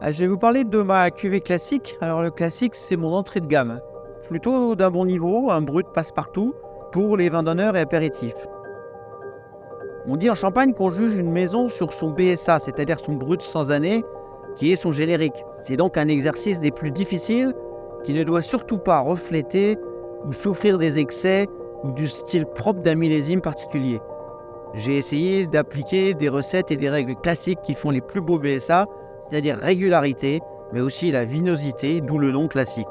Je vais vous parler de ma cuvée classique. Alors le classique, c'est mon entrée de gamme. Plutôt d'un bon niveau, un brut passe-partout pour les vins d'honneur et apéritifs. On dit en Champagne qu'on juge une maison sur son BSA, c'est-à-dire son brut sans année, qui est son générique. C'est donc un exercice des plus difficiles qui ne doit surtout pas refléter ou souffrir des excès ou du style propre d'un millésime particulier. J'ai essayé d'appliquer des recettes et des règles classiques qui font les plus beaux BSA, c'est-à-dire régularité, mais aussi la vinosité, d'où le nom classique.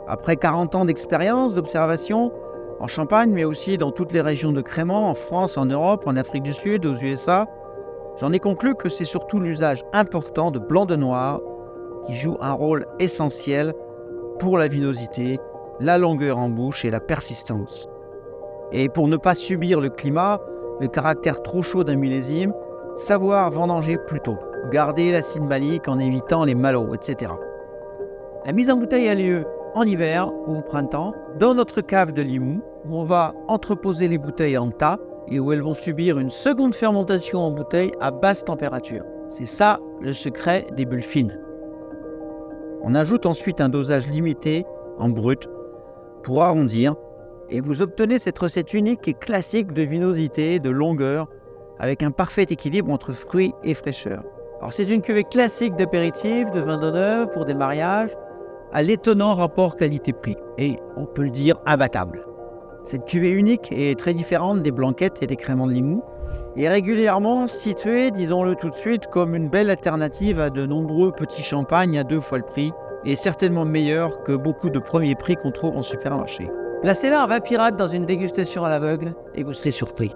Après 40 ans d'expérience, d'observation, en Champagne, mais aussi dans toutes les régions de crémant, en France, en Europe, en Afrique du Sud, aux USA, j'en ai conclu que c'est surtout l'usage important de blanc de noir qui joue un rôle essentiel pour la vinosité, la longueur en bouche et la persistance. Et pour ne pas subir le climat, le caractère trop chaud d'un millésime, savoir vendanger plus tôt, garder l'acide malique en évitant les malots, etc. La mise en bouteille a lieu en hiver ou au printemps, dans notre cave de Limoux, où on va entreposer les bouteilles en tas et où elles vont subir une seconde fermentation en bouteille à basse température. C'est ça le secret des bulles fines. On ajoute ensuite un dosage limité en brut pour arrondir et vous obtenez cette recette unique et classique de vinosité, de longueur, avec un parfait équilibre entre fruits et fraîcheur. Alors c'est une cuvée classique d'apéritif, de vin d'honneur pour des mariages, à l'étonnant rapport qualité-prix, et on peut le dire imbattable. Cette cuvée unique est très différente des blanquettes et des crémants de Limoux, et régulièrement située, disons-le tout de suite, comme une belle alternative à de nombreux petits champagnes à 2 fois le prix, et certainement meilleure que beaucoup de premiers prix qu'on trouve en supermarché. Placez-la en vin pirate dans une dégustation à l'aveugle, et vous serez surpris.